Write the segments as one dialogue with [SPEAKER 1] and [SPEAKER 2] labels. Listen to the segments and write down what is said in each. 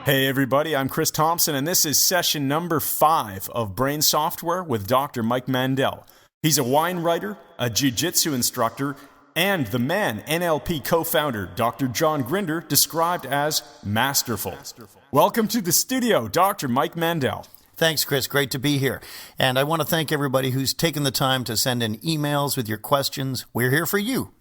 [SPEAKER 1] Hey everybody, I'm Chris Thompson, and this is session number 5 of Brain Software with Dr. Mike Mandel. He's a wine writer, a jiu-jitsu instructor, and the man NLP co-founder Dr. John Grinder described as masterful. Welcome to the studio, Dr. Mike Mandel.
[SPEAKER 2] Thanks, Chris. Great to be here. And I want to thank everybody who's taken the time to send in emails with your questions. We're here for you.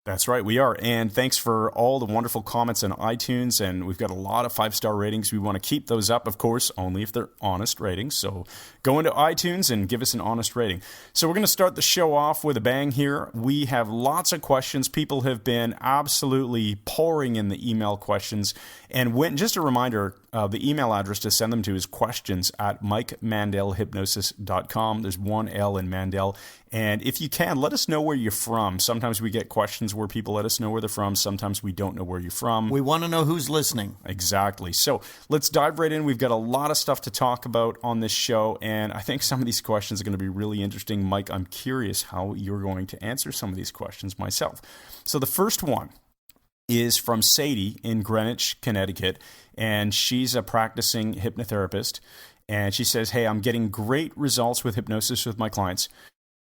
[SPEAKER 1] That's right, we are. And thanks for all the wonderful comments on iTunes. And we've got a lot of 5-star ratings. We want to keep those up, of course, only if they're honest ratings. So go into iTunes and give us an honest rating. So we're going to start the show off with a bang here. We have lots of questions. People have been absolutely pouring in the email questions. And just a reminder, the email address to send them to is questions@mikemandelhypnosis.com. There's one L in Mandel. And if you can, let us know where you're from. Sometimes we get questions where people let us know where they're from. Sometimes we don't know where you're from.
[SPEAKER 2] We want to know who's listening.
[SPEAKER 1] Exactly. So let's dive right in. We've got a lot of stuff to talk about on this show, and I think some of these questions are going to be really interesting. Mike, I'm curious how you're going to answer some of these questions myself. So the first one is from Sadie in Greenwich, Connecticut, and she's a practicing hypnotherapist. And she says, hey, I'm getting great results with hypnosis with my clients.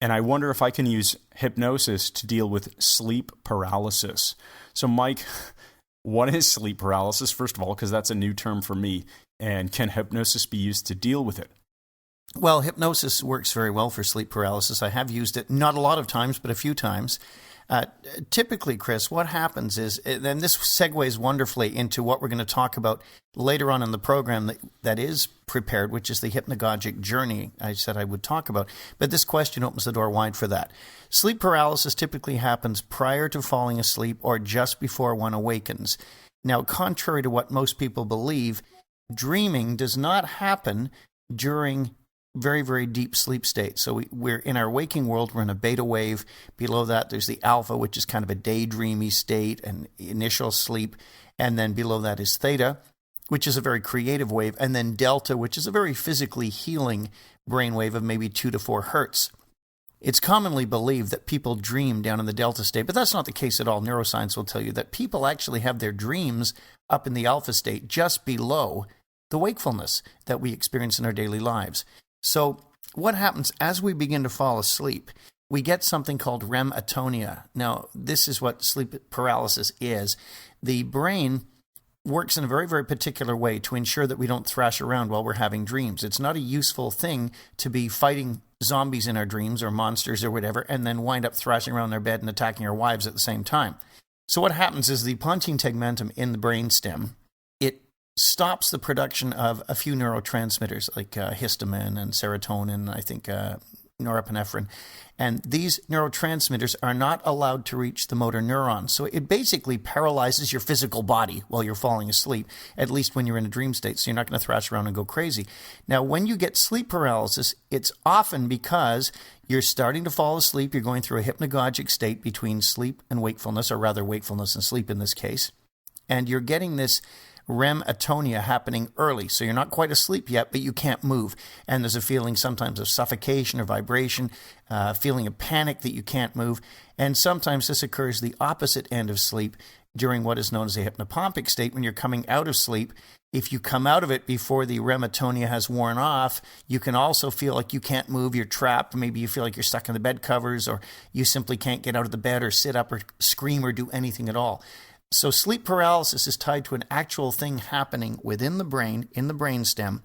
[SPEAKER 1] And I wonder if I can use hypnosis to deal with sleep paralysis. So, Mike, what is sleep paralysis, first of all, because that's a new term for me, and can hypnosis be used to deal with it?
[SPEAKER 2] Well, hypnosis works very well for sleep paralysis. I have used it not a lot of times, but a few times. Typically, Chris, what happens is, and this segues wonderfully into what we're going to talk about later on in the program that is prepared, which is the hypnagogic journey I said I would talk about. But this question opens the door wide for that. Sleep paralysis typically happens prior to falling asleep or just before one awakens. Now, contrary to what most people believe, dreaming does not happen during very, very deep sleep state. So we're in our waking world, we're in a beta wave. Below that, there's the alpha, which is kind of a daydreamy state and initial sleep. And then below that is theta, which is a very creative wave. And then delta, which is a very physically healing brain wave of maybe 2 to 4 hertz. It's commonly believed that people dream down in the delta state, but that's not the case at all. Neuroscience will tell you that people actually have their dreams up in the alpha state, just below the wakefulness that we experience in our daily lives. So what happens as we begin to fall asleep? We get something called REM atonia. Now, this is what sleep paralysis is. The brain works in a very, very particular way to ensure that we don't thrash around while we're having dreams. It's not a useful thing to be fighting zombies in our dreams or monsters or whatever, and then wind up thrashing around our bed and attacking our wives at the same time. So what happens is the pontine tegmentum in the brainstem, it stops the production of a few neurotransmitters like histamine and serotonin, I think norepinephrine. And these neurotransmitters are not allowed to reach the motor neurons. So it basically paralyzes your physical body while you're falling asleep, at least when you're in a dream state, so you're not going to thrash around and go crazy. Now, when you get sleep paralysis, it's often because you're starting to fall asleep, you're going through a hypnagogic state between sleep and wakefulness, or rather wakefulness and sleep in this case, and you're getting this REM atonia happening early. So you're not quite asleep yet, but you can't move. And there's a feeling sometimes of suffocation or vibration, feeling of panic that you can't move. And sometimes this occurs the opposite end of sleep during what is known as a hypnopompic state, when you're coming out of sleep. If you come out of it before the REM atonia has worn off, you can also feel like you can't move, you're trapped. Maybe you feel like you're stuck in the bed covers, or you simply can't get out of the bed or sit up or scream or do anything at all. So sleep paralysis is tied to an actual thing happening within the brain, in the brainstem.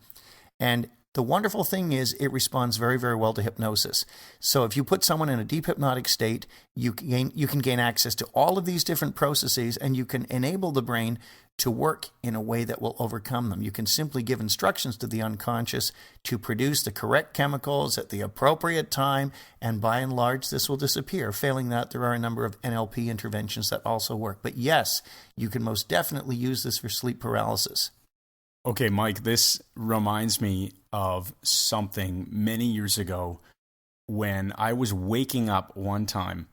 [SPEAKER 2] And the wonderful thing is it responds very, very well to hypnosis. So if you put someone in a deep hypnotic state, you can gain access to all of these different processes, and you can enable the brain to work in a way that will overcome them. You can simply give instructions to the unconscious to produce the correct chemicals at the appropriate time, and by and large, this will disappear. Failing that, there are a number of NLP interventions that also work. But yes, you can most definitely use this for sleep paralysis.
[SPEAKER 1] Okay, Mike, this reminds me of something many years ago when I was waking up one time.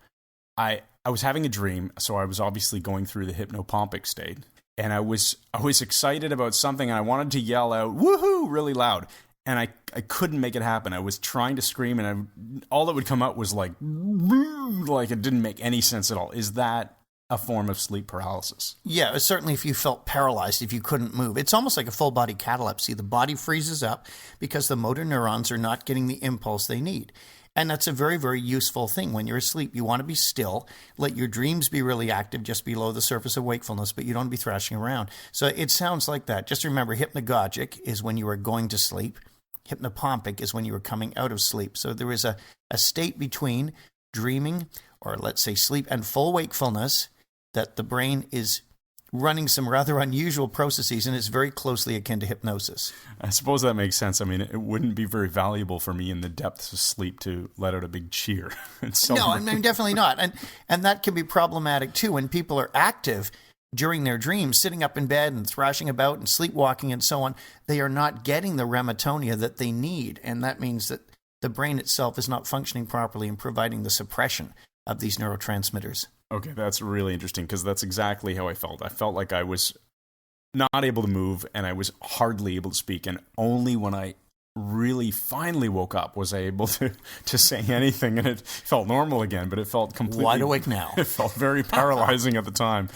[SPEAKER 1] I was having a dream, so I was obviously going through the hypnopompic state. And I was excited about something, and I wanted to yell out, woohoo, really loud. And I couldn't make it happen. I was trying to scream, and all that would come out was like it didn't make any sense at all. Is that a form of sleep paralysis.
[SPEAKER 2] Yeah, certainly if you felt paralyzed, if you couldn't move. It's almost like a full body catalepsy. The body freezes up because the motor neurons are not getting the impulse they need. And that's a very, very useful thing. When you're asleep, you want to be still, let your dreams be really active just below the surface of wakefulness, but you don't want to be thrashing around. So it sounds like that. Just remember, hypnagogic is when you are going to sleep. Hypnopompic is when you are coming out of sleep. So there is a state between dreaming, or let's say sleep, and full wakefulness, that the brain is running some rather unusual processes, and it's very closely akin to hypnosis.
[SPEAKER 1] I suppose that makes sense. I mean, it wouldn't be very valuable for me in the depths of sleep to let out a big cheer.
[SPEAKER 2] No, I mean, definitely not. And that can be problematic too when people are active during their dreams, sitting up in bed and thrashing about and sleepwalking and so on. They are not getting the rematonia that they need, and that means that the brain itself is not functioning properly and providing the suppression of these neurotransmitters.
[SPEAKER 1] Okay, that's really interesting because that's exactly how I felt. I felt like I was not able to move and I was hardly able to speak. And only when I really finally woke up was I able to say anything, and it felt normal again, but it felt completely
[SPEAKER 2] wide awake now.
[SPEAKER 1] It felt very paralyzing at the time.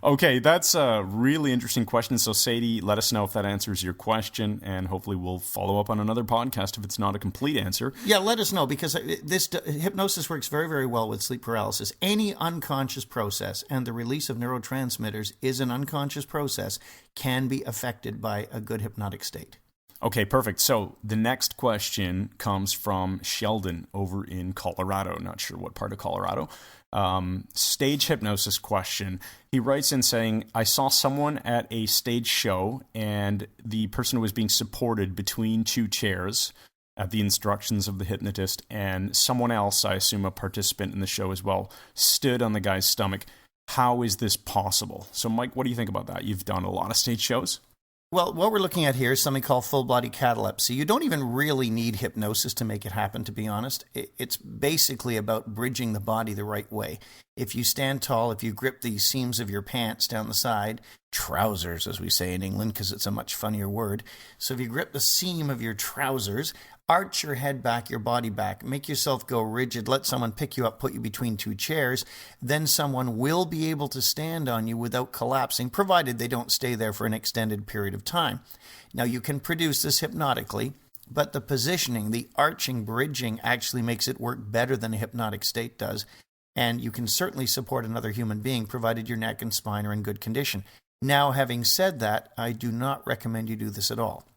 [SPEAKER 1] Okay, that's a really interesting question. So Sadie, let us know if that answers your question, and hopefully we'll follow up on another podcast if it's not a complete answer.
[SPEAKER 2] Yeah, let us know, because hypnosis works very, very well with sleep paralysis. Any unconscious process, and the release of neurotransmitters is an unconscious process, can be affected by a good hypnotic state.
[SPEAKER 1] Okay, perfect. So the next question comes from Sheldon over in Colorado. Not sure what part of Colorado. Stage hypnosis question. He writes in saying, I saw someone at a stage show and the person was being supported between two chairs at the instructions of the hypnotist, and someone else, I assume a participant in the show as well, stood on the guy's stomach. How is this possible? So Mike, what do you think about that? You've done a lot of stage shows.
[SPEAKER 2] Well, what we're looking at here is something called full-body catalepsy. You don't even really need hypnosis to make it happen, to be honest. It's basically about bridging the body the right way. If you stand tall, if you grip the seams of your pants down the side, trousers, as we say in England, because it's a much funnier word. So if you grip the seam of your trousers, arch your head back, your body back, make yourself go rigid, let someone pick you up, put you between two chairs, then someone will be able to stand on you without collapsing, provided they don't stay there for an extended period of time. Now, you can produce this hypnotically, but the positioning, the arching, bridging actually makes it work better than a hypnotic state does, and you can certainly support another human being, provided your neck and spine are in good condition. Now, having said that, I do not recommend you do this at all.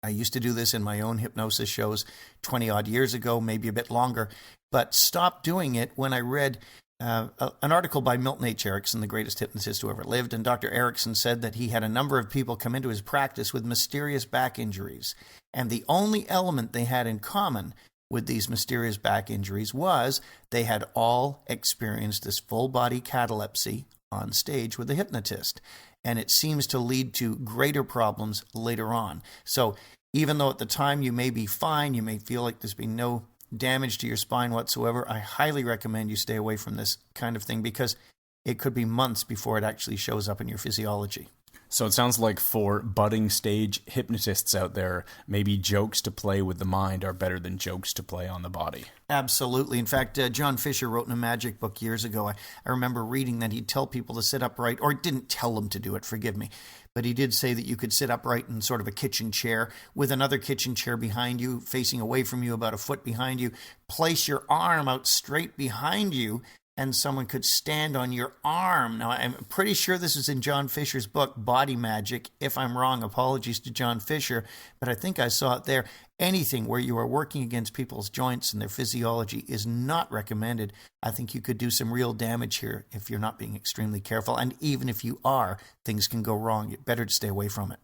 [SPEAKER 2] I used to do this in my own hypnosis shows 20-odd years ago, maybe a bit longer, but stopped doing it when I read an article by Milton H. Erickson, the greatest hypnotist who ever lived, and Dr. Erickson said that he had a number of people come into his practice with mysterious back injuries, and the only element they had in common with these mysterious back injuries was they had all experienced this full-body catalepsy on stage with a hypnotist. And it seems to lead to greater problems later on. So even though at the time you may be fine, you may feel like there's been no damage to your spine whatsoever, I highly recommend you stay away from this kind of thing, because it could be months before it actually shows up in your physiology.
[SPEAKER 1] So it sounds like for budding stage hypnotists out there, maybe jokes to play with the mind are better than jokes to play on the body.
[SPEAKER 2] Absolutely. In fact, John Fisher wrote in a magic book years ago, I remember reading that he'd tell people to sit upright, or didn't tell them to do it, forgive me, but he did say that you could sit upright in sort of a kitchen chair with another kitchen chair behind you, facing away from you, about a foot behind you. Place your arm out straight behind you, and someone could stand on your arm. Now, I'm pretty sure this is in John Fisher's book, Body Magic. If I'm wrong, apologies to John Fisher, but I think I saw it there. Anything where you are working against people's joints and their physiology is not recommended. I think you could do some real damage here if you're not being extremely careful. And even if you are, things can go wrong. It's better to stay away from it.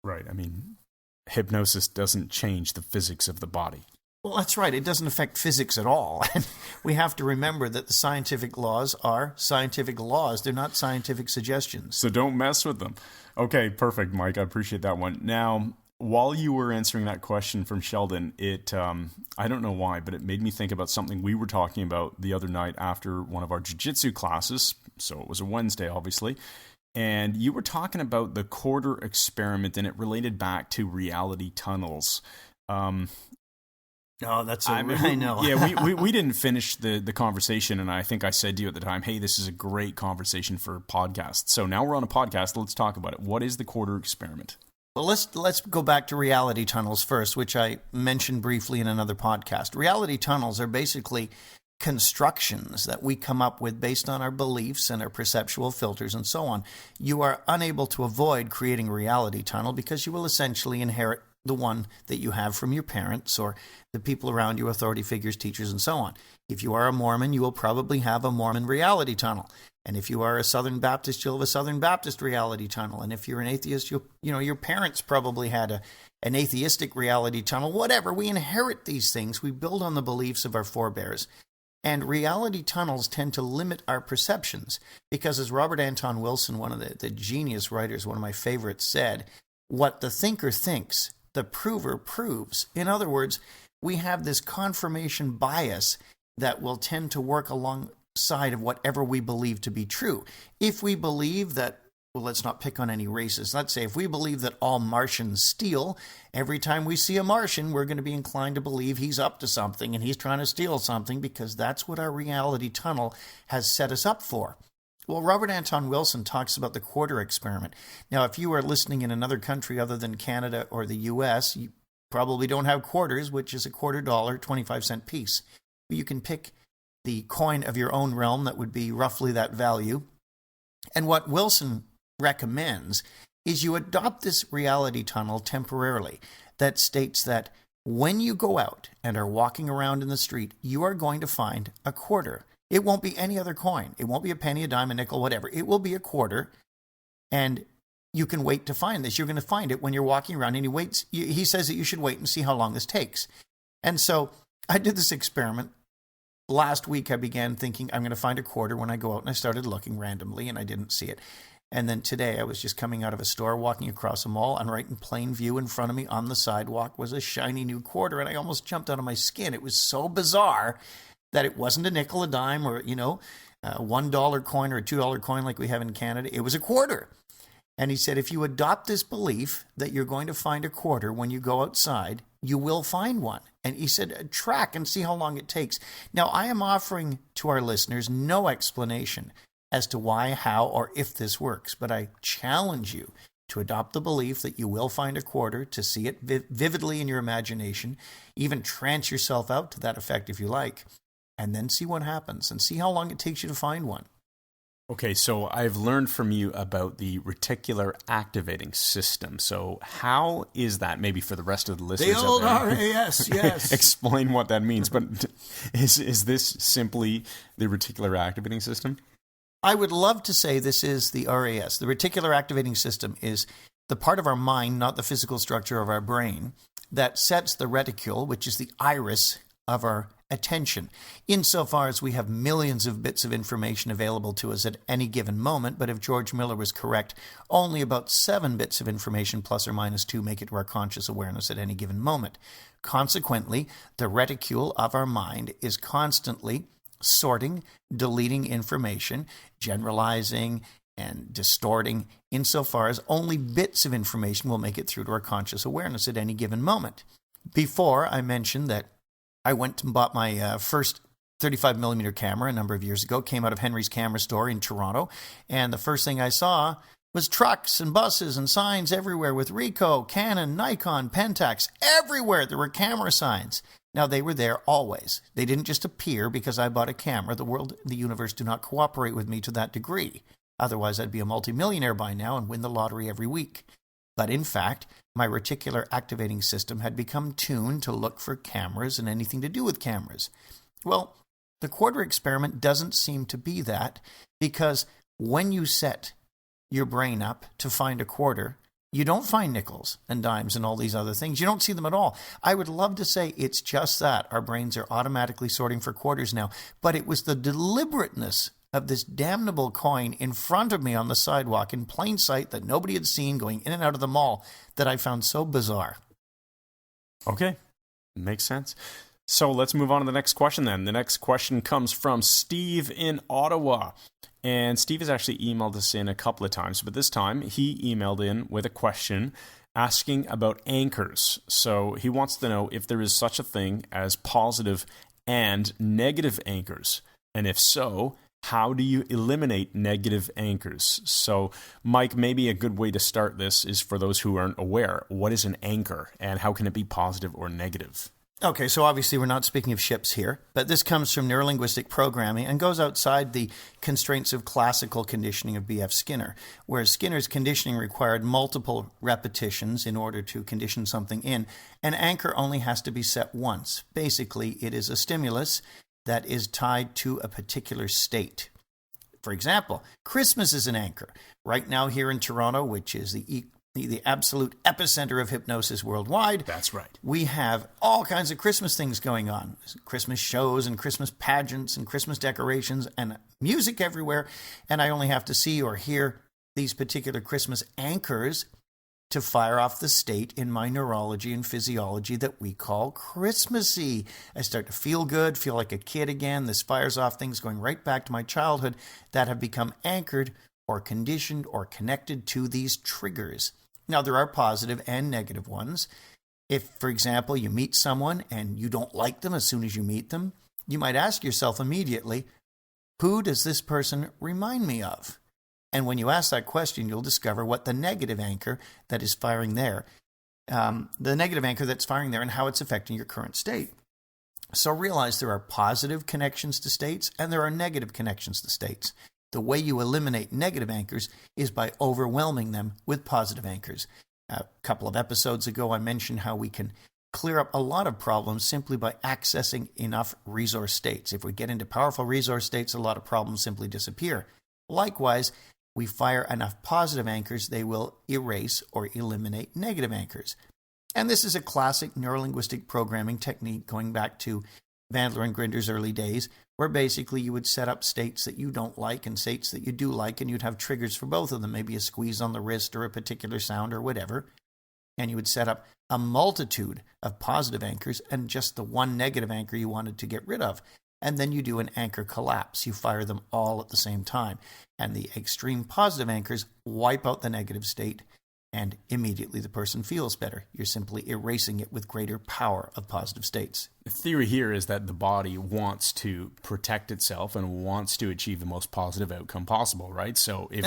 [SPEAKER 1] Right. I mean, hypnosis doesn't change the physics of the body.
[SPEAKER 2] Well, that's right. It doesn't affect physics at all. And we have to remember that the scientific laws are scientific laws. They're not scientific suggestions.
[SPEAKER 1] So don't mess with them. Okay, perfect, Mike. I appreciate that one. Now, while you were answering that question from Sheldon, I don't know why, but it made me think about something we were talking about the other night after one of our jiu-jitsu classes. So it was a Wednesday, obviously. And you were talking about the quarter experiment, and it related back to reality tunnels.
[SPEAKER 2] Oh, I know.
[SPEAKER 1] Yeah, we didn't finish the conversation, and I think I said to you at the time, hey, this is a great conversation for podcasts. So now we're on a podcast. Let's talk about it. What is the quarter experiment?
[SPEAKER 2] Well, let's go back to reality tunnels first, which I mentioned briefly in another podcast. Reality tunnels are basically constructions that we come up with based on our beliefs and our perceptual filters and so on. You are unable to avoid creating a reality tunnel because you will essentially inherit the one that you have from your parents or the people around you, authority figures, teachers, and so on. If you are a Mormon, you will probably have a Mormon reality tunnel. And if you are a Southern Baptist, you'll have a Southern Baptist reality tunnel. And if you're an atheist, your parents probably had an atheistic reality tunnel. Whatever, we inherit these things. We build on the beliefs of our forebears. And reality tunnels tend to limit our perceptions because, as Robert Anton Wilson, one of the genius writers, one of my favorites, said, what the thinker thinks, the prover proves. In other words, we have this confirmation bias that will tend to work alongside of whatever we believe to be true. If we believe that, well, let's not pick on any races. Let's say if we believe that all Martians steal, every time we see a Martian, we're going to be inclined to believe he's up to something and he's trying to steal something because that's what our reality tunnel has set us up for. Well, Robert Anton Wilson talks about the quarter experiment. Now, if you are listening in another country other than Canada or the U.S., you probably don't have quarters, which is a $quarter, 25-cent piece. You can pick the coin of your own realm that would be roughly that value. And what Wilson recommends is you adopt this reality tunnel temporarily that states that when you go out and are walking around in the street, you are going to find a quarter. It won't be any other coin. It won't be a penny, a dime, a nickel, whatever. It will be a quarter, and you can wait to find this. You're going to find it when you're walking around, and he says that you should wait and see how long this takes. And so I did this experiment. Last week, I began thinking I'm going to find a quarter when I go out, and I started looking randomly, and I didn't see it. And then today, I was just coming out of a store, walking across a mall, and right in plain view in front of me on the sidewalk was a shiny new quarter, and I almost jumped out of my skin. It was so bizarre that it wasn't a nickel, a dime, or, a $1 coin or a $2 coin like we have in Canada. It was a quarter. And he said, if you adopt this belief that you're going to find a quarter when you go outside, you will find one. And he said, track and see how long it takes. Now, I am offering to our listeners no explanation as to why, how, or if this works, but I challenge you to adopt the belief that you will find a quarter, to see it vividly in your imagination, even trance yourself out to that effect if you like, and then see what happens and see how long it takes you to find one.
[SPEAKER 1] Okay, so I've learned from you about the reticular activating system. So how is that, maybe for the rest of the listeners?
[SPEAKER 2] The old RAS, yes.
[SPEAKER 1] Explain what that means. But is this simply the reticular activating system?
[SPEAKER 2] I would love to say this is the RAS. The reticular activating system is the part of our mind, not the physical structure of our brain, that sets the reticule, which is the iris of our attention, insofar as we have millions of bits of information available to us at any given moment. But if George Miller was correct, only about 7 bits of information plus or minus 2 make it to our conscious awareness at any given moment. Consequently, the reticule of our mind is constantly sorting, deleting information, generalizing, and distorting, insofar as only bits of information will make it through to our conscious awareness at any given moment. Before, I mentioned that I went and bought my first 35mm camera a number of years ago, came out of Henry's Camera Store in Toronto, and the first thing I saw was trucks and buses and signs everywhere with Ricoh, Canon, Nikon, Pentax. Everywhere there were camera signs. Now, they were there always. They didn't just appear because I bought a camera. The world and the universe do not cooperate with me to that degree. Otherwise, I'd be a multimillionaire by now and win the lottery every week. But in fact, my reticular activating system had become tuned to look for cameras and anything to do with cameras. Well, the quarter experiment doesn't seem to be that, because when you set your brain up to find a quarter, you don't find nickels and dimes and all these other things. You don't see them at all. I would love to say it's just that. Our brains are automatically sorting for quarters now. But it was the deliberateness of this damnable coin in front of me on the sidewalk in plain sight that nobody had seen going in and out of the mall that I found so bizarre.
[SPEAKER 1] Okay, makes sense. So let's move on to the next question then. The next question comes from Steve in Ottawa. And Steve has actually emailed us in a couple of times, but this time he emailed in with a question asking about anchors. So he wants to know if there is such a thing as positive and negative anchors. And if so, how do you eliminate negative anchors? So, Mike, maybe a good way to start this is for those who aren't aware. What is an anchor and how can it be positive or negative?
[SPEAKER 2] Okay, so obviously we're not speaking of ships here, but this comes from neurolinguistic programming and goes outside the constraints of classical conditioning of B.F. Skinner, whereas Skinner's conditioning required multiple repetitions in order to condition something in. An anchor only has to be set once. Basically, it is a stimulus that is tied to a particular state. For example, Christmas is an anchor. Right now here in Toronto, which is the absolute epicenter of hypnosis worldwide.
[SPEAKER 1] That's right.
[SPEAKER 2] We have all kinds of Christmas things going on. Christmas shows and Christmas pageants and Christmas decorations and music everywhere. And I only have to see or hear these particular Christmas anchors to fire off the state in my neurology and physiology that we call Christmassy. I start to feel good, feel like a kid again. This fires off things going right back to my childhood that have become anchored or conditioned or connected to these triggers. Now, there are positive and negative ones. If, for example, you meet someone and you don't like them as soon as you meet them, you might ask yourself immediately, who does this person remind me of? And when you ask that question, you'll discover what the negative anchor that is firing there, and how it's affecting your current state. So realize there are positive connections to states and there are negative connections to states. The way you eliminate negative anchors is by overwhelming them with positive anchors. A couple of episodes ago, I mentioned how we can clear up a lot of problems simply by accessing enough resource states. If we get into powerful resource states, a lot of problems simply disappear. Likewise, we fire enough positive anchors, they will erase or eliminate negative anchors. And this is a classic neurolinguistic programming technique going back to Bandler and Grinder's early days, where basically you would set up states that you don't like and states that you do like, and you'd have triggers for both of them, maybe a squeeze on the wrist or a particular sound or whatever. And you would set up a multitude of positive anchors and just the one negative anchor you wanted to get rid of. And then you do an anchor collapse. You fire them all at the same time. And the extreme positive anchors wipe out the negative state, and immediately the person feels better. You're simply erasing it with greater power of positive states.
[SPEAKER 1] The theory here is that the body wants to protect itself and wants to achieve the most positive outcome possible, right? So if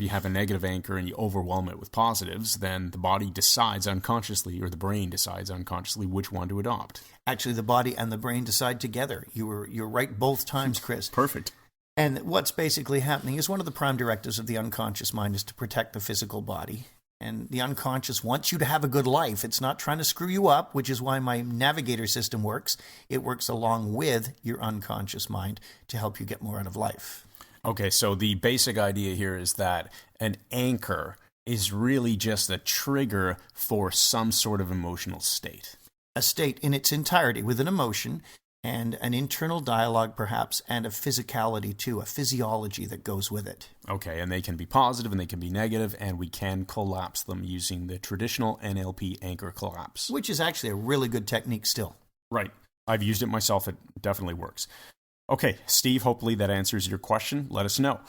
[SPEAKER 1] you have a negative anchor and you overwhelm it with positives, then the body decides unconsciously, or the brain decides unconsciously, which one to adopt.
[SPEAKER 2] Actually, the body and the brain decide together. You're right both times, Chris.
[SPEAKER 1] Perfect.
[SPEAKER 2] And what's basically happening is one of the prime directives of the unconscious mind is to protect the physical body. And the unconscious wants you to have a good life. It's not trying to screw you up, which is why my navigator system works. It works along with your unconscious mind to help you get more out of life.
[SPEAKER 1] Okay, so the basic idea here is that an anchor is really just a trigger for some sort of emotional state.
[SPEAKER 2] A state in its entirety with an emotion and an internal dialogue perhaps, and a physicality too, a physiology that goes with it.
[SPEAKER 1] Okay, and they can be positive and they can be negative, and we can collapse them using the traditional NLP anchor collapse.
[SPEAKER 2] Which is actually a really good technique still.
[SPEAKER 1] Right. I've used it myself. It definitely works. Okay, Steve, hopefully that answers your question. Let us know.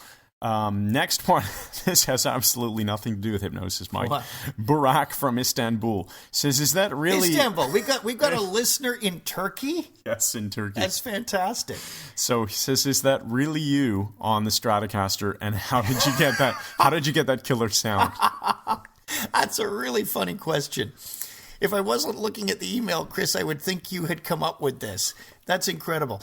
[SPEAKER 1] Next one, this has absolutely nothing to do with hypnosis, Mike.
[SPEAKER 2] What?
[SPEAKER 1] Barak from Istanbul says, is that really...
[SPEAKER 2] Istanbul, we've got a listener in Turkey?
[SPEAKER 1] Yes, in Turkey.
[SPEAKER 2] That's fantastic.
[SPEAKER 1] So he says, is that really you on the Stratocaster, and how did you get that? How did you get that killer sound?
[SPEAKER 2] That's a really funny question. If I wasn't looking at the email, Chris, I would think you had come up with this. That's incredible.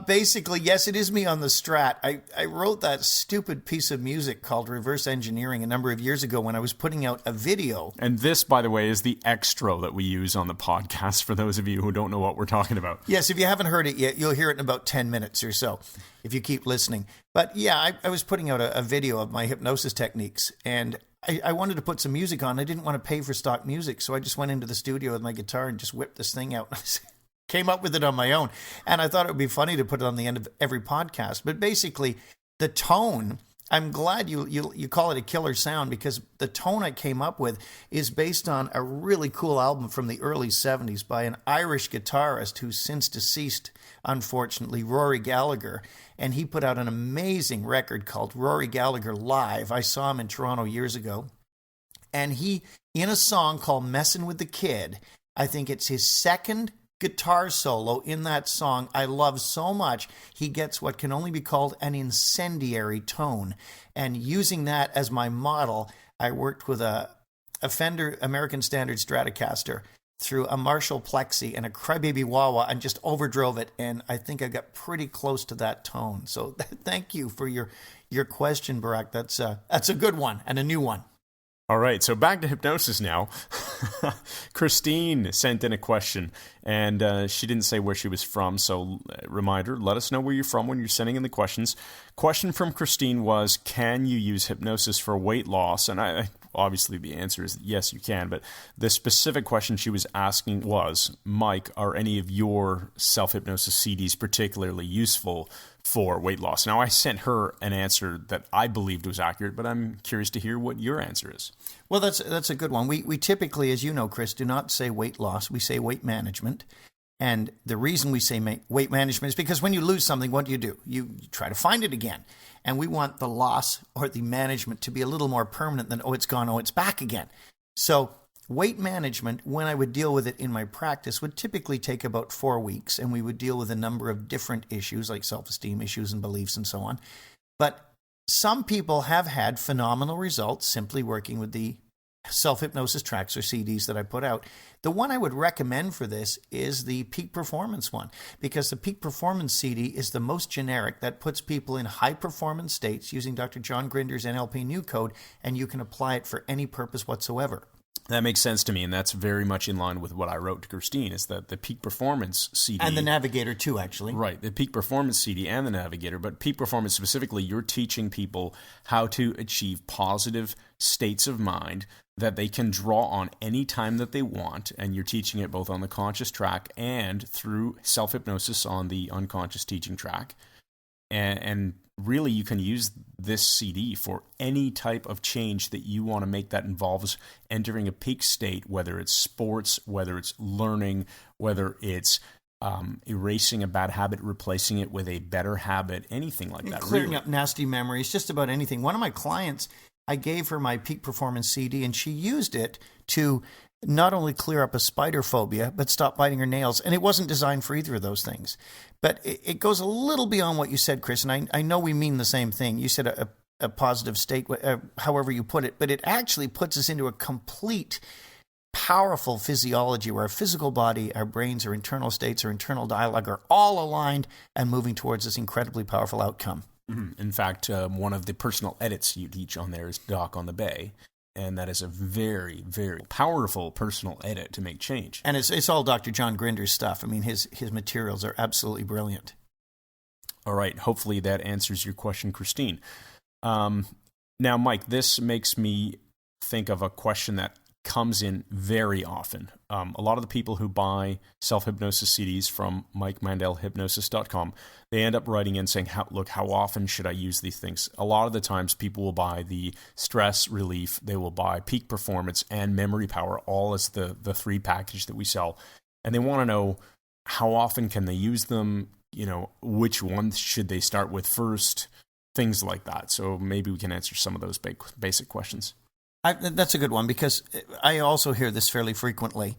[SPEAKER 2] Basically, yes, it is me on the Strat. I wrote that stupid piece of music called Reverse Engineering a number of years ago when I was putting out a video.
[SPEAKER 1] And this, by the way, is the extra that we use on the podcast for those of you who don't know what we're talking about.
[SPEAKER 2] Yes, if you haven't heard it yet, you'll hear it in about 10 minutes or so if you keep listening. But yeah, I was putting out a video of my hypnosis techniques, and I wanted to put some music on. I didn't want to pay for stock music, so I just went into the studio with my guitar and just whipped this thing out. Came up with it on my own. And I thought it would be funny to put it on the end of every podcast. But basically, the tone, I'm glad you call it a killer sound, because the tone I came up with is based on a really cool album from the early 70s by an Irish guitarist who's since deceased, unfortunately, Rory Gallagher. And he put out an amazing record called Rory Gallagher Live. I saw him in Toronto years ago. And he, in a song called Messin' with the Kid, I think it's his second guitar solo in that song I love so much. He gets what can only be called an incendiary tone. And using that as my model, I worked with a Fender American Standard Stratocaster through a Marshall Plexi and a Crybaby Wah-Wah and just overdrove it. And I think I got pretty close to that tone. So thank you for your question, Barak. That's a good one and a new one.
[SPEAKER 1] All right, so back to hypnosis now. Christine sent in a question, and she didn't say where she was from, so reminder, let us know where you're from when you're sending in the questions. Question from Christine was, can you use hypnosis for weight loss? And obviously the answer is yes, you can, but the specific question she was asking was, Mike, are any of your self-hypnosis CDs particularly useful for weight loss? Now, I sent her an answer that I believed was accurate, but I'm curious to hear what your answer is.
[SPEAKER 2] Well, that's a good one. We typically, as you know, Chris, do not say weight loss. We say weight management. And the reason we say weight management is because when you lose something, what do? You try to find it again. And we want the loss or the management to be a little more permanent than, oh, it's gone, oh, it's back again. So weight management, when I would deal with it in my practice, would typically take about 4 weeks, and we would deal with a number of different issues like self-esteem issues and beliefs and so on. But some people have had phenomenal results simply working with the self-hypnosis tracks or CDs that I put out. The one I would recommend for this is the Peak Performance one, because the Peak Performance CD is the most generic that puts people in high performance states using Dr. John Grinder's NLP New Code, and you can apply it for any purpose whatsoever.
[SPEAKER 1] That makes sense to me, and that's very much in line with what I wrote to Christine, is that the Peak Performance CD...
[SPEAKER 2] And the Navigator too, actually.
[SPEAKER 1] Right, the Peak Performance CD and the Navigator, but Peak Performance specifically, you're teaching people how to achieve positive states of mind that they can draw on any time that they want, and you're teaching it both on the conscious track and through self-hypnosis on the unconscious teaching track. And really, you can use this CD for any type of change that you want to make that involves entering a peak state, whether it's sports, whether it's learning, whether it's erasing a bad habit, replacing it with a better habit, anything like that.
[SPEAKER 2] Clearing up nasty memories, just about anything. One of my clients, I gave her my Peak Performance CD, and she used it to not only clear up a spider phobia, but stop biting her nails. And it wasn't designed for either of those things. But it goes a little beyond what you said, Chris, and I know we mean the same thing. You said a positive state, however you put it, but it actually puts us into a complete, powerful physiology where our physical body, our brains, our internal states, our internal dialogue are all aligned and moving towards this incredibly powerful outcome.
[SPEAKER 1] In fact, one of the personal edits you teach on there is Doc on the Bay, and that is a very, very powerful personal edit to make change.
[SPEAKER 2] And it's all Dr. John Grinder's stuff. I mean, his materials are absolutely brilliant.
[SPEAKER 1] All right. Hopefully that answers your question, Christine. Now, Mike, this makes me think of a question that comes in very often. A lot of the people who buy self-hypnosis CDs from MikeMandelHypnosis.com, they end up writing in saying, how often should I use these things? A lot of the times people will buy the stress relief, they will buy peak performance and memory power, all as the three package that we sell. And they want to know how often can they use them, which ones should they start with first, things like that. So maybe we can answer some of those basic questions.
[SPEAKER 2] That's a good one, because I also hear this fairly frequently.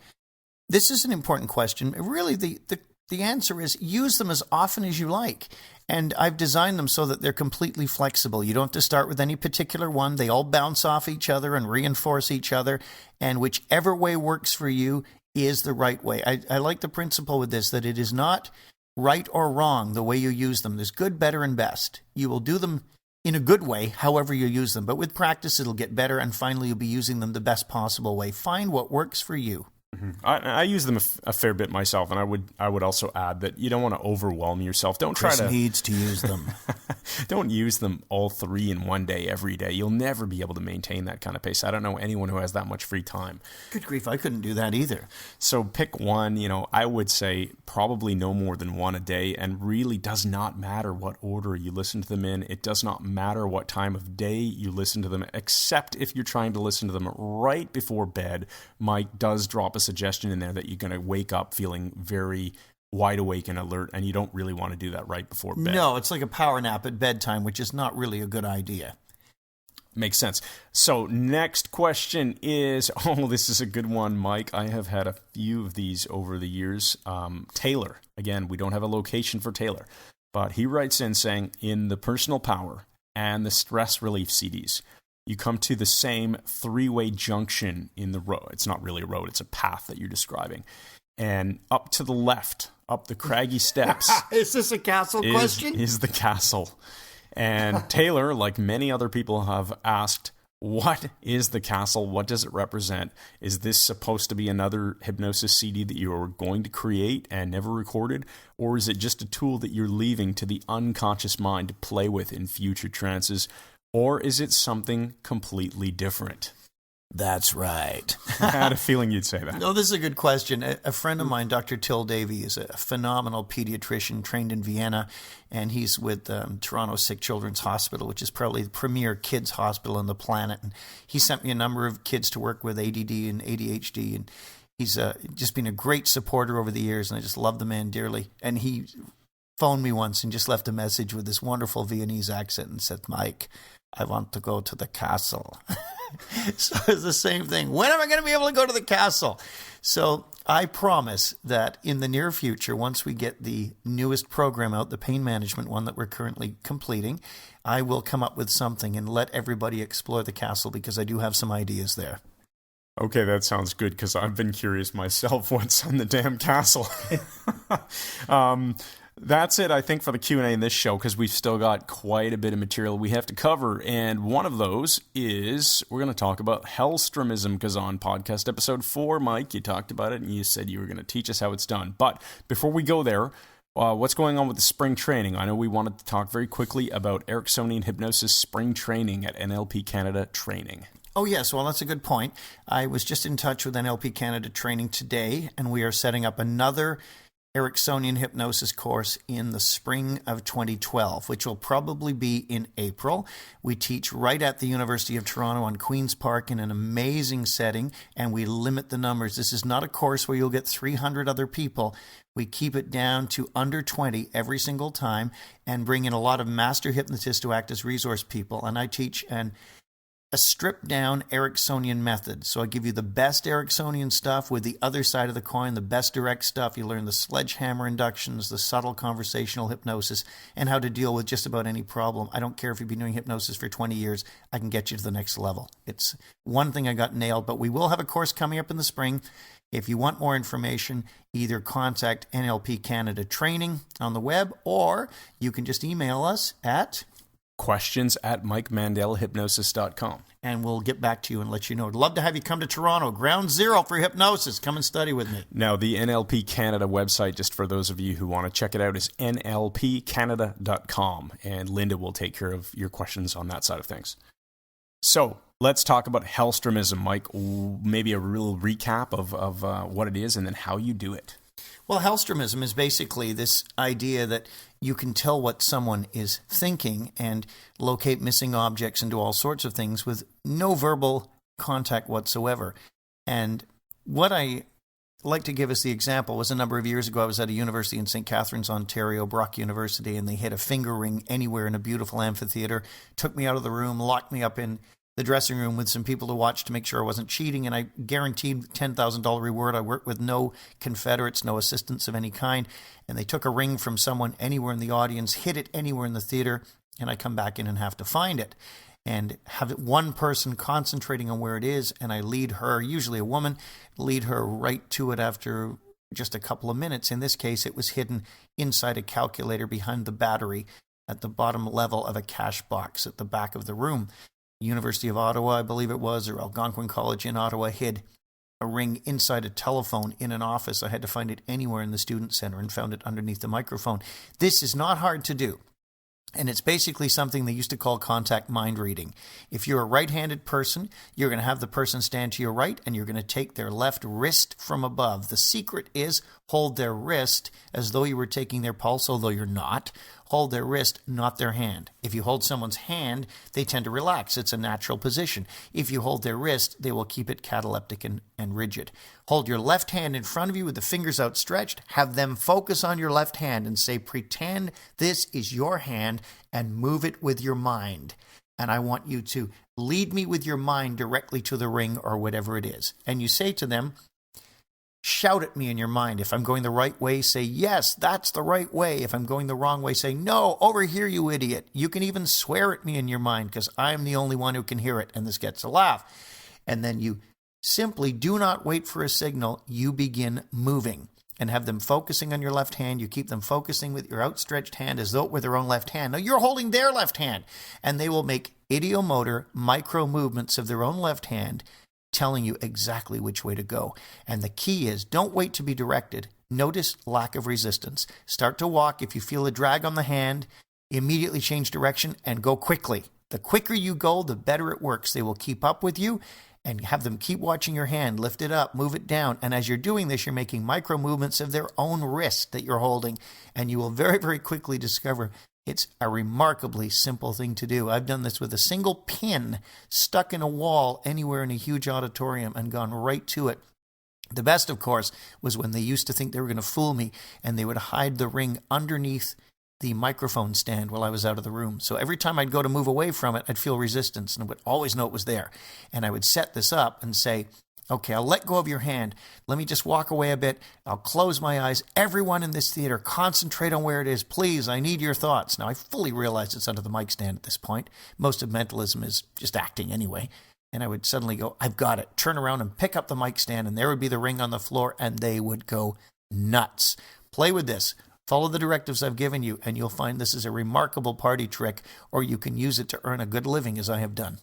[SPEAKER 2] This is an important question. Really, the answer is use them as often as you like. And I've designed them so that they're completely flexible. You don't have to start with any particular one. They all bounce off each other and reinforce each other. And whichever way works for you is the right way. I like the principle with this, that it is not right or wrong the way you use them. There's good, better, and best. You will do them in a good way, however you use them. But with practice, it'll get better, and finally you'll be using them the best possible way. Find what works for you.
[SPEAKER 1] Mm-hmm. I use them a fair bit myself, and I would also add that you don't want to overwhelm yourself.
[SPEAKER 2] Chris needs to use them.
[SPEAKER 1] Don't use them all three in one day every day. You'll never be able to maintain that kind of pace. I don't know anyone who has that much free time.
[SPEAKER 2] Good grief, I couldn't do that either.
[SPEAKER 1] So pick one. I would say probably no more than one a day, and really does not matter what order you listen to them in. It does not matter what time of day you listen to them, except if you're trying to listen to them right before bed. Mike does drop a suggestion in there that you're going to wake up feeling very wide awake and alert, and you don't really want to do that right before bed.
[SPEAKER 2] No, it's like a power nap at bedtime, which is not really a good idea.
[SPEAKER 1] Makes sense. So next question is, this is a good one, Mike. I have had a few of these over the years. Taylor, again, we don't have a location for Taylor, but he writes in saying, in the Personal Power and the Stress Relief CDs, you come to the same three-way junction in the road. It's not really a road, it's a path that you're describing. And up to the left, up the craggy steps.
[SPEAKER 2] Is this a castle question?
[SPEAKER 1] Is the castle. And Taylor, like many other people, have asked, what is the castle? What does it represent? Is this supposed to be another hypnosis CD that you are going to create and never recorded? Or is it just a tool that you're leaving to the unconscious mind to play with in future trances? Or is it something completely different?
[SPEAKER 2] That's right.
[SPEAKER 1] I had a feeling you'd say that.
[SPEAKER 2] No, this is a good question. A friend of mine, Dr. Till Davey, is a phenomenal pediatrician trained in Vienna, and he's with Toronto Sick Children's Hospital, which is probably the premier kids hospital on the planet. And he sent me a number of kids to work with ADD and ADHD, and he's just been a great supporter over the years, and I just love the man dearly. And he phoned me once and just left a message with this wonderful Viennese accent and said, Mike, I want to go to the castle. So it's the same thing. When am I going to be able to go to the castle? So I promise that in the near future, once we get the newest program out, the pain management one that we're currently completing, I will come up with something and let everybody explore the castle, because I do have some ideas there.
[SPEAKER 1] Okay, that sounds good, because I've been curious myself what's on the damn castle. That's it, I think, for the Q&A in this show, because we've still got quite a bit of material we have to cover. And one of those is we're going to talk about Hellstromism, because on podcast episode 4, Mike, you talked about it and you said you were going to teach us how it's done. But before we go there, what's going on with the spring training? I know we wanted to talk very quickly about Ericksonian hypnosis spring training at NLP Canada Training.
[SPEAKER 2] Oh, yes. Well, that's a good point. I was just in touch with NLP Canada Training today, and we are setting up another Ericksonian hypnosis course in the spring of 2012, which will probably be in April. We teach right at the University of Toronto on Queen's Park in an amazing setting, and we limit the numbers. This is not a course where you'll get 300 other people. We keep it down to under 20 every single time and bring in a lot of master hypnotists to act as resource people. And I teach a stripped-down Ericksonian method. So I give you the best Ericksonian stuff with the other side of the coin, the best direct stuff. You learn the sledgehammer inductions, the subtle conversational hypnosis, and how to deal with just about any problem. I don't care if you've been doing hypnosis for 20 years. I can get you to the next level. It's one thing I got nailed, but we will have a course coming up in the spring. If you want more information, either contact NLP Canada Training on the web, or you can just email us at
[SPEAKER 1] questions@MikeMandelaHypnosis.com.
[SPEAKER 2] And we'll get back to you and let you know. I'd love to have you come to Toronto, ground zero for hypnosis. Come and study with me.
[SPEAKER 1] Now, the NLP Canada website, just for those of you who want to check it out, is nlpcanada.com. And Linda will take care of your questions on that side of things. So let's talk about Hellstromism, Mike. Maybe a real recap of what it is and then how you do it.
[SPEAKER 2] Well, Hellstromism is basically this idea that you can tell what someone is thinking and locate missing objects and do all sorts of things with no verbal contact whatsoever. And what I like to give as the example was a number of years ago, I was at a university in St. Catharines, Ontario, Brock University, and they had a finger ring anywhere in a beautiful amphitheater, took me out of the room, locked me up in the dressing room with some people to watch to make sure I wasn't cheating, and I guaranteed $10,000 reward. I worked with no Confederates, no assistants of any kind, and they took a ring from someone anywhere in the audience, hid it anywhere in the theater, and I come back in and have to find it. And have one person concentrating on where it is, and I lead her, usually a woman, lead her right to it after just a couple of minutes. In this case, it was hidden inside a calculator behind the battery at the bottom level of a cash box at the back of the room. University of Ottawa, I believe it was, or Algonquin College in Ottawa, hid a ring inside a telephone in an office. I had to find it anywhere in the student center and found it underneath the microphone. This is not hard to do. And it's basically something they used to call contact mind reading. If you're a right-handed person, you're going to have the person stand to your right and you're going to take their left wrist from above. The secret is hold their wrist as though you were taking their pulse, although you're not. Hold their wrist, not their hand. If you hold someone's hand, they tend to relax. It's a natural position. If you hold their wrist, they will keep it cataleptic and rigid. Hold your left hand in front of you with the fingers outstretched. Have them focus on your left hand and say, pretend this is your hand and move it with your mind. and I want you to lead me with your mind directly to the ring or whatever it is. And you say to them, shout at me in your mind. If I'm going the right way, say, yes, that's the right way. If I'm going the wrong way, say, no, over here, you idiot. You can even swear at me in your mind because I'm the only one who can hear it, and this gets a laugh. And then you simply do not wait for a signal. You begin moving and have them focusing on your left hand. You keep them focusing with your outstretched hand as though it were their own left hand. Now you're holding their left hand, and they will make idiomotor micro movements of their own left hand, telling you exactly which way to go. And the key is, don't wait to be directed. Notice lack of resistance. Start to walk. If you feel a drag on the hand, immediately change direction and go quickly. The quicker you go, the better it works. They will keep up with you, and have them keep watching your hand. Lift it up, move it down. And as you're doing this, you're making micro movements of their own wrist that you're holding. And you will very, very quickly discover it's a remarkably simple thing to do. I've done this with a single pin stuck in a wall anywhere in a huge auditorium and gone right to it. The best, of course, was when they used to think they were going to fool me, and they would hide the ring underneath the microphone stand while I was out of the room. So every time I'd go to move away from it, I'd feel resistance, and I would always know it was there. And I would set this up and say, okay, I'll let go of your hand. Let me just walk away a bit. I'll close my eyes. Everyone in this theater, concentrate on where it is. Please, I need your thoughts. Now, I fully realize it's under the mic stand at this point. Most of mentalism is just acting anyway. And I would suddenly go, I've got it. Turn around and pick up the mic stand, and there would be the ring on the floor, and they would go nuts. Play with this. Follow the directives I've given you, and you'll find this is a remarkable party trick, or you can use it to earn a good living, as I have done.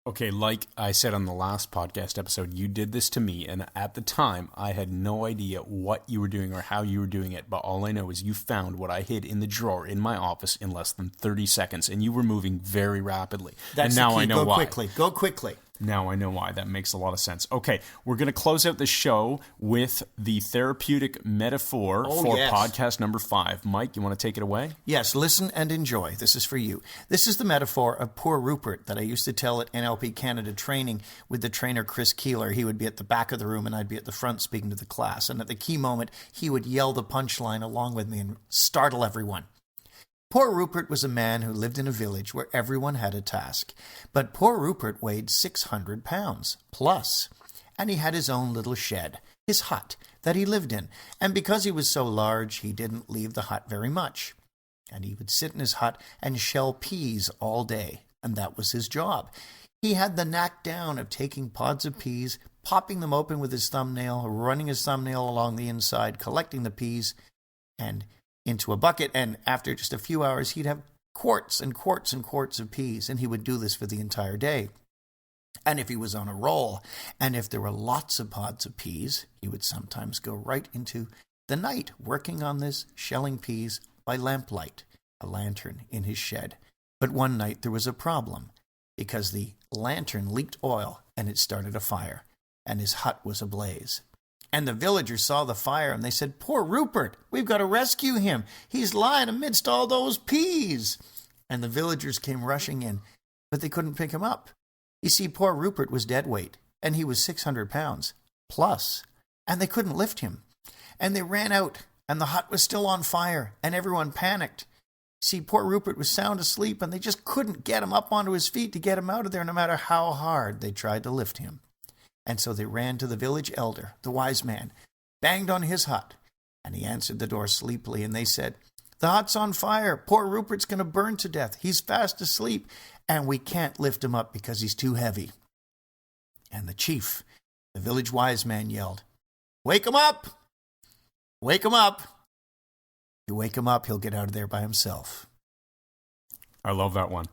[SPEAKER 1] Okay, like I said on the last podcast episode, you did this to me, and at the time, I had no idea what you were doing or how you were doing it, but all I know is you found what I hid in the drawer in my office in less than 30 seconds, and you were moving very rapidly.
[SPEAKER 2] That's
[SPEAKER 1] and now
[SPEAKER 2] the key.
[SPEAKER 1] I know
[SPEAKER 2] Go
[SPEAKER 1] why.
[SPEAKER 2] quickly. Go quickly.
[SPEAKER 1] Now I know why. That makes a lot of sense. Okay, we're going to close out the show with the therapeutic metaphor for podcast number 5. Mike, you want to take it away?
[SPEAKER 2] Yes, listen and enjoy. This is for you. This is the metaphor of poor Rupert that I used to tell at NLP Canada training with the trainer Chris Keeler. He would be at the back of the room and I'd be at the front speaking to the class. And at the key moment, he would yell the punchline along with me and startle everyone. Poor Rupert was a man who lived in a village where everyone had a task. But poor Rupert weighed 600 pounds plus, and he had his own little shed, his hut, that he lived in. And because he was so large, he didn't leave the hut very much. And he would sit in his hut and shell peas all day, and that was his job. He had the knack down of taking pods of peas, popping them open with his thumbnail, running his thumbnail along the inside, collecting the peas, and into a bucket, and after just a few hours, he'd have quarts and quarts and quarts of peas, and he would do this for the entire day. And if he was on a roll, and if there were lots of pods of peas, he would sometimes go right into the night working on this, shelling peas by lamplight, a lantern in his shed. But one night there was a problem, because the lantern leaked oil, and it started a fire, and his hut was ablaze. And the villagers saw the fire, and they said, "Poor Rupert, we've got to rescue him. He's lying amidst all those peas." And the villagers came rushing in, but they couldn't pick him up. You see, poor Rupert was dead weight, and he was 600 pounds plus, and they couldn't lift him. And they ran out, and the hut was still on fire, and everyone panicked. See, poor Rupert was sound asleep, and they just couldn't get him up onto his feet to get him out of there, no matter how hard they tried to lift him. And so they ran to the village elder, the wise man, banged on his hut, and he answered the door sleepily, and they said, "The hut's on fire. Poor Rupert's going to burn to death. He's fast asleep, and we can't lift him up because he's too heavy." And the chief, the village wise man, yelled, "Wake him up! Wake him up! You wake him up, he'll get out of there by himself."
[SPEAKER 1] I love that one.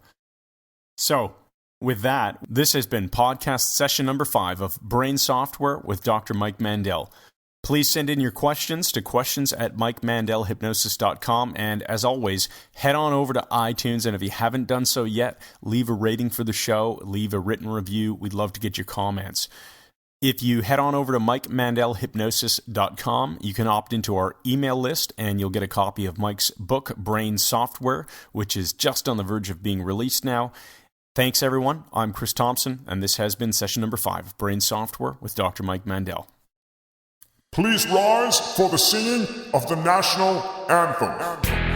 [SPEAKER 1] So, with that, this has been podcast session number 5 of Brain Software with Dr. Mike Mandel. Please send in your questions to questions@mikemandelhypnosis.com. And as always, head on over to iTunes. And if you haven't done so yet, leave a rating for the show, leave a written review. We'd love to get your comments. If you head on over to mikemandelhypnosis.com, you can opt into our email list and you'll get a copy of Mike's book, Brain Software, which is just on the verge of being released now. Thanks, everyone. I'm Chris Thompson, and this has been session number 5 of Brain Software with Dr. Mike Mandel.
[SPEAKER 3] Please rise for the singing of the national anthem.